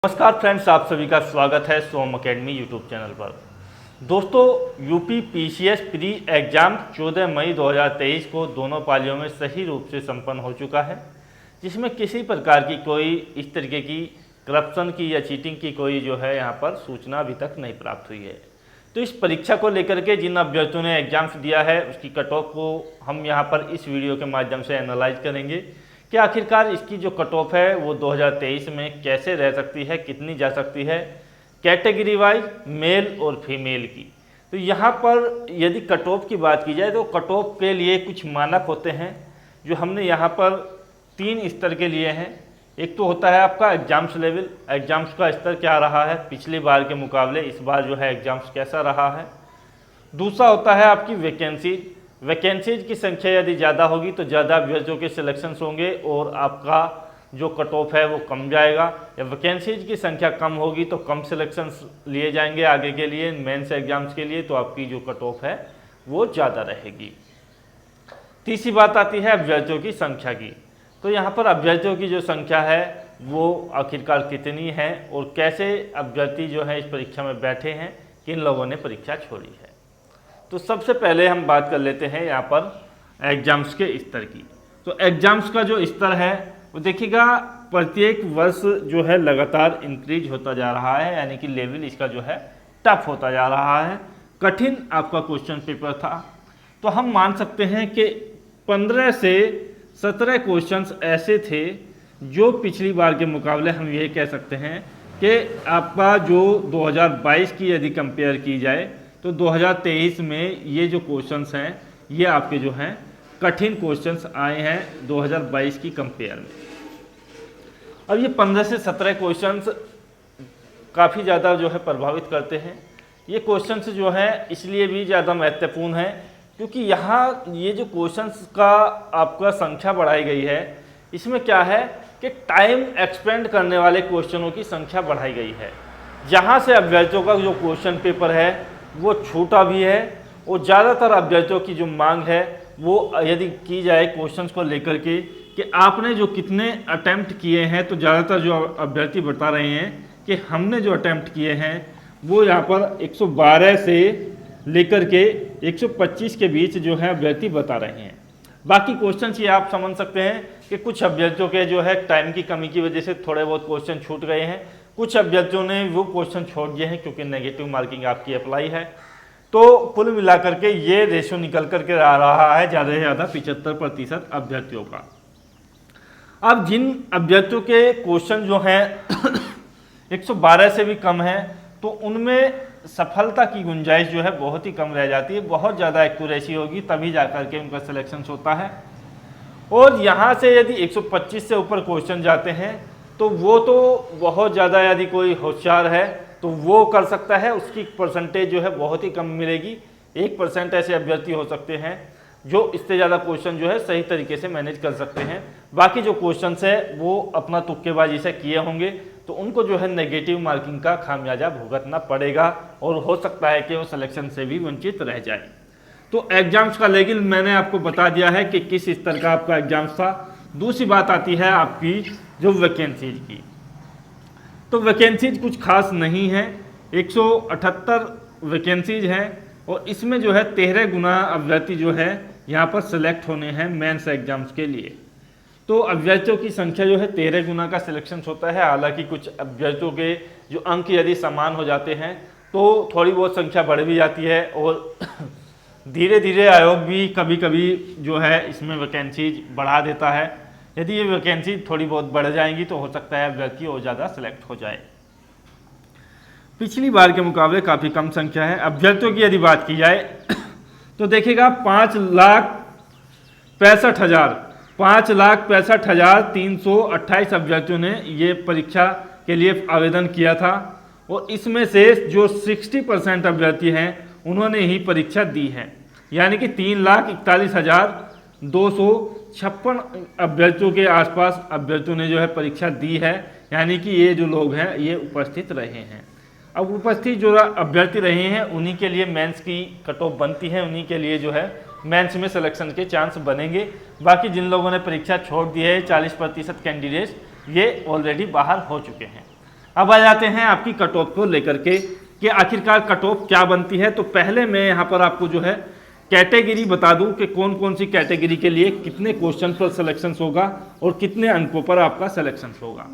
नमस्कार फ्रेंड्स, आप सभी का स्वागत है सोम अकेडमी यूट्यूब चैनल पर। दोस्तों, यूपी पीसीएस प्री एग्ज़ाम 14 मई 2023 को दोनों पालियों में सही रूप से संपन्न हो चुका है, जिसमें किसी प्रकार की कोई इस तरीके की करप्शन की या चीटिंग की कोई यहाँ पर सूचना अभी तक नहीं प्राप्त हुई है। तो इस परीक्षा को लेकर के जिन अभ्यर्थियों ने एग्जाम्स दिया है उसकी कट ऑफ को हम यहाँ पर इस वीडियो के माध्यम से एनालाइज करेंगे कि आखिरकार इसकी जो कट ऑफ है वो 2023 में कैसे रह सकती है, कितनी जा सकती है, कैटेगरी वाइज मेल और फीमेल की। तो यहाँ पर यदि कट ऑफ की बात की जाए तो कट ऑफ के लिए कुछ मानक होते हैं जो हमने यहाँ पर 3 स्तर के लिए हैं। एक तो होता है आपका एग्जाम्स लेवल, एग्जाम्स का स्तर क्या रहा है पिछली बार के मुकाबले, इस बार एग्जाम्स कैसा रहा है। दूसरा होता है आपकी वैकेंसीज की संख्या यदि ज़्यादा होगी तो ज़्यादा अभ्यर्थियों के सिलेक्शंस होंगे और आपका जो कट ऑफ है वो कम जाएगा, या वैकेंसीज की संख्या कम होगी तो कम सिलेक्शंस लिए जाएंगे आगे के लिए मेंस एग्जाम्स के लिए, तो आपकी जो कट ऑफ है वो ज़्यादा रहेगी। तीसरी बात आती है अभ्यर्थियों की संख्या की। तो यहाँ पर अभ्यर्थियों की जो संख्या है वो आखिरकार कितनी है और कैसे अभ्यर्थी इस परीक्षा में बैठे हैं, किन लोगों ने परीक्षा छोड़ी है। तो सबसे पहले हम बात कर लेते हैं यहाँ पर एग्जाम्स के स्तर की। तो एग्जाम्स का जो स्तर है वो देखिएगा प्रत्येक वर्ष लगातार इंक्रीज होता जा रहा है, यानी कि लेवल इसका टफ होता जा रहा है। कठिन आपका क्वेश्चन पेपर था, तो हम मान सकते हैं कि 15 से 17 क्वेश्चंस ऐसे थे जो पिछली बार के मुकाबले हम ये कह सकते हैं कि आपका जो 2022 की यदि कंपेयर की जाए तो 2023 में ये जो क्वेश्चंस हैं ये आपके कठिन क्वेश्चंस आए हैं 2022 की कंपेयर में। अब ये 15 से 17 क्वेश्चंस काफ़ी ज़्यादा प्रभावित करते हैं। ये क्वेश्चंस इसलिए भी ज़्यादा महत्वपूर्ण है क्योंकि यहाँ ये जो क्वेश्चंस का आपका संख्या बढ़ाई गई है, इसमें क्या है कि टाइम एक्सपेंड करने वाले क्वेश्चनों की संख्या बढ़ाई गई है। जहाँ से अभ्यर्थियों का जो क्वेश्चन पेपर है वो छोटा भी है और ज़्यादातर अभ्यर्थियों की जो मांग है वो यदि की जाए क्वेश्चंस को लेकर के कि आपने जो कितने अटेम्प्ट किए हैं, तो ज़्यादातर जो अभ्यर्थी बता रहे हैं कि हमने जो अटेम्प्ट किए हैं वो यहाँ पर 112 से लेकर के 125 के बीच अभ्यर्थी बता रहे हैं। बाकी क्वेश्चंस ये आप समझ सकते हैं कि कुछ अभ्यर्थियों के टाइम की कमी की वजह से थोड़े बहुत क्वेश्चन छूट गए हैं, कुछ अभ्यर्थियों ने वो क्वेश्चन छोड़ दिए हैं क्योंकि नेगेटिव मार्किंग आपकी अप्लाई है। तो कुल मिलाकर के ये रेशो निकल करके आ रहा है ज़्यादा से ज़्यादा 75% अभ्यर्थियों का। अब जिन अभ्यर्थियों के क्वेश्चन 112 से भी कम है तो उनमें सफलता की गुंजाइश बहुत ही कम रह जाती है। बहुत ज़्यादा एक्यूरेसी होगी तभी जा कर के उनका सिलेक्शन होता है। और यहाँ से यदि 125 से ऊपर क्वेश्चन जाते हैं तो वो तो बहुत ज़्यादा, यदि कोई होशियार है तो वो कर सकता है, उसकी परसेंटेज बहुत ही कम मिलेगी। 1% ऐसे अभ्यर्थी हो सकते हैं जो इससे ज़्यादा क्वेश्चन सही तरीके से मैनेज कर सकते हैं। बाकी जो क्वेश्चंस है वो अपना तुक्केबाजी से किए होंगे तो उनको नेगेटिव मार्किंग का खामियाजा भुगतना पड़ेगा और हो सकता है कि वो सिलेक्शन से भी वंचित रह जाए। तो एग्जाम्स का लेवल मैंने आपको बता दिया है कि किस स्तर का आपका एग्जाम्स था। दूसरी बात आती है आपकी जो वैकेंसीज की। तो वैकेंसीज कुछ खास नहीं है, 178 वैकेंसीज हैं और इसमें 13 गुना अभ्यर्थी यहाँ पर सिलेक्ट होने हैं मेंस एग्जाम्स के लिए। तो अभ्यर्थियों की संख्या 13 गुना का सिलेक्शन होता है। हालांकि कुछ अभ्यर्थियों के जो अंक यदि समान हो जाते हैं तो थोड़ी बहुत संख्या बढ़ भी जाती है और धीरे धीरे आयोग भी कभी कभी इसमें वैकेंसीज बढ़ा देता है। यदि ये वैकेंसी थोड़ी बहुत बढ़ जाएंगी तो हो सकता है अभ्यर्थी और ज़्यादा सिलेक्ट हो जाए। पिछली बार के मुकाबले काफ़ी कम संख्या है। अभ्यर्थियों की यदि बात की जाए तो देखिएगा 5,65,328 अभ्यर्थियों ने ये परीक्षा के लिए आवेदन किया था और इसमें से जो 60% अभ्यर्थी हैं उन्होंने ही परीक्षा दी है, यानी कि 3,41,256 अभ्यर्थियों के आसपास अभ्यर्थियों ने परीक्षा दी है, यानी कि ये जो लोग हैं ये उपस्थित रहे हैं। अब उपस्थित जो अभ्यर्थी रहे हैं उन्हीं के लिए मेंस की कट ऑफ बनती है, उन्हीं के लिए मेंस में सिलेक्शन के चांस बनेंगे। बाकी जिन लोगों ने परीक्षा छोड़ दी है 40% कैंडिडेट्स ये ऑलरेडी बाहर हो चुके हैं। अब आ जाते हैं आपकी कट ऑफ को लेकर के कि आखिरकार कट ऑफ क्या बनती है। तो पहले मैं यहाँ पर आपको जो है कैटेगरी बता दूं कि कौन कौन सी कैटेगरी के लिए कितने क्वेश्चन पर सिलेक्शन होगा और कितने अंकों पर आपका सिलेक्शन होगा।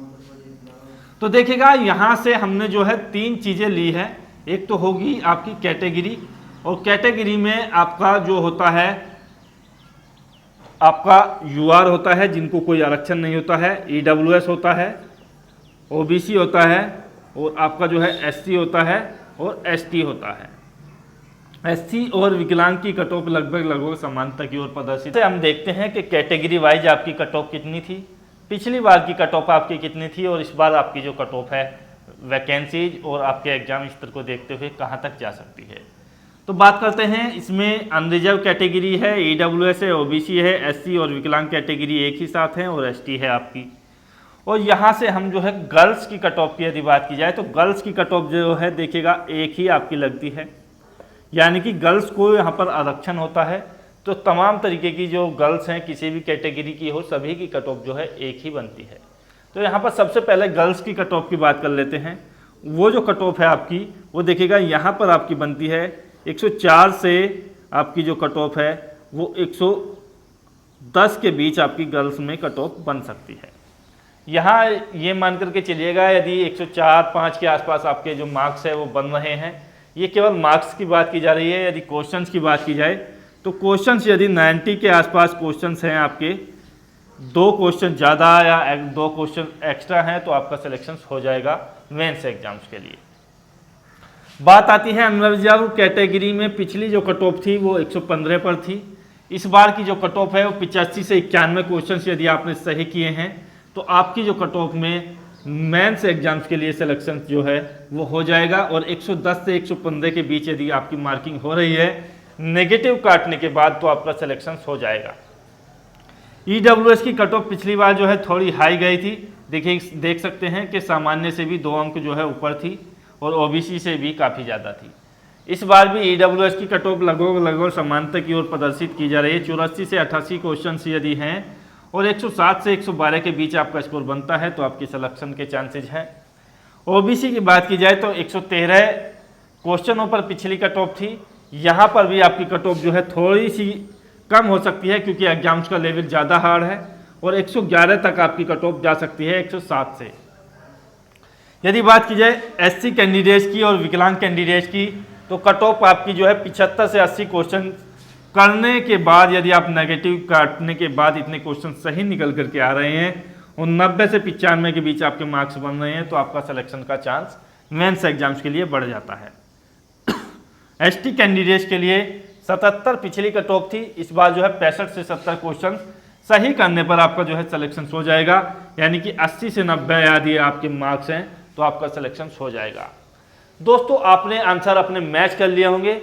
तो देखिएगा यहाँ से हमने जो है 3 चीज़ें ली है। एक तो होगी आपकी कैटेगरी, और कैटेगरी में आपका जो होता है आपका यूआर होता है जिनको कोई आरक्षण नहीं होता है, ईडब्ल्यूएस होता है, ओबीसी होता है, और आपका जो है एससी होता है और एसटी होता है। एससी और विकलांग की कट ऑफ लगभग समानता की ओर प्रदर्शित है। हम देखते हैं कि कैटेगरी वाइज आपकी कट ऑफ कितनी थी, पिछली बार की कट ऑफ आपकी कितनी थी और इस बार आपकी जो कट ऑफ है वैकेंसीज और आपके एग्जाम स्तर को देखते हुए कहाँ तक जा सकती है। तो बात करते हैं, इसमें अनरिजर्व कैटेगरी है, ईडब्ल्यूएस है, ओबीसी है, एससी और विकलांग कैटेगरी एक ही साथ है और एसटी है आपकी। और यहाँ से हम जो है गर्ल्स की कट ऑफ की यदि बात की जाए तो गर्ल्स की कट ऑफ जो है देखिएगा एक ही आपकी लगती है, यानी कि गर्ल्स को यहाँ पर आरक्षण होता है। तो तमाम तरीके की जो गर्ल्स हैं किसी भी कैटेगरी की हो सभी की कट ऑफ जो है एक ही बनती है। तो यहाँ पर सबसे पहले गर्ल्स की कट ऑफ की बात कर लेते हैं। वो जो कट ऑफ है आपकी वो देखिएगा यहाँ पर आपकी बनती है 104 से आपकी जो कट ऑफ है वो 110 के बीच आपकी गर्ल्स में कट ऑफ बन सकती है। यहाँ ये मान करके चलिएगा यदि 104-5 के आसपास आपके जो मार्क्स है वो बन रहे हैं, ये केवल मार्क्स की बात की जा रही है। यदि क्वेश्चंस की बात की जाए तो क्वेश्चंस यदि 90 के आसपास क्वेश्चंस हैं आपके, 2 क्वेश्चन ज़्यादा या 2 क्वेश्चन एक्स्ट्रा हैं तो आपका सिलेक्शन हो जाएगा मेंस एग्जाम्स के लिए। बात आती है अनरिजर्व कैटेगरी में, पिछली जो कट ऑफ थी वो 115 पर थी। इस बार की जो कट ऑफ है वो 85 से 91 क्वेश्चन यदि आपने सही किए हैं तो आपकी जो कट ऑफ में मेंस एग्जाम्स के लिए सिलेक्शन जो है वो हो जाएगा। और 110 से 115 के बीच यदि आपकी मार्किंग हो रही है नेगेटिव काटने के बाद तो आपका सिलेक्शन हो जाएगा। ईडब्ल्यूएस की कट ऑफ पिछली बार जो है थोड़ी हाई गई थी, देख सकते हैं कि सामान्य से भी 2 अंक जो है ऊपर थी और ओबीसी से भी काफ़ी ज़्यादा थी। इस बार भी ईडब्ल्यूएस की कट ऑफ लगभग समानता की ओर प्रदर्शित की जा रही है। 84 से 88 क्वेश्चन यदि हैं और 107 से 112 के बीच आपका स्कोर बनता है तो आपकी सिलेक्शन के चांसेज हैं। ओबीसी की बात की जाए तो 113 क्वेश्चनों पर पिछली कट ऑफ थी, यहाँ पर भी आपकी कट ऑफ जो है थोड़ी सी कम हो सकती है क्योंकि एग्जाम्स का लेवल ज़्यादा हार्ड है और 111 तक आपकी कट ऑफ जा सकती है 107 से। यदि बात की जाए एससी कैंडिडेट्स की और विकलांग कैंडिडेट्स की तो कट ऑफ आपकी जो है 75 से 80 क्वेश्चन करने के बाद यदि आप नेगेटिव काटने के बाद इतने क्वेश्चन सही निकल करके आ रहे हैं और 90 से 95 के बीच आपके मार्क्स बन रहे हैं तो आपका सिलेक्शन का चांस मेंस एग्जाम्स के लिए बढ़ जाता है। एसटी कैंडिडेट्स के लिए 77 पिछली कट ऑफ थी, इस बार जो है 65 से 70 क्वेश्चन सही करने पर आपका जो है सिलेक्शन हो जाएगा, यानी कि 80 से 90 यदि आपके मार्क्स हैं तो आपका सिलेक्शन हो जाएगा। दोस्तों आपने आंसर अपने मैच कर लिए होंगे,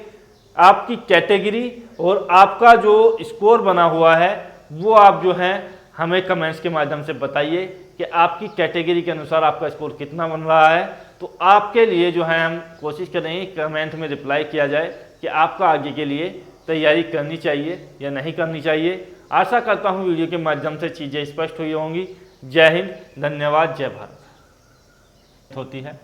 आपकी कैटेगरी और आपका जो स्कोर बना हुआ है वो आप जो है हमें कमेंट्स के माध्यम से बताइए कि आपकी कैटेगरी के अनुसार आपका स्कोर कितना बन रहा है। तो आपके लिए जो है हम कोशिश करेंगे कमेंट में रिप्लाई किया जाए कि आपका आगे के लिए तैयारी करनी चाहिए या नहीं करनी चाहिए। आशा करता हूँ वीडियो के माध्यम से चीज़ें स्पष्ट हुई होंगी। जय हिंद, धन्यवाद, जय भारत होती है।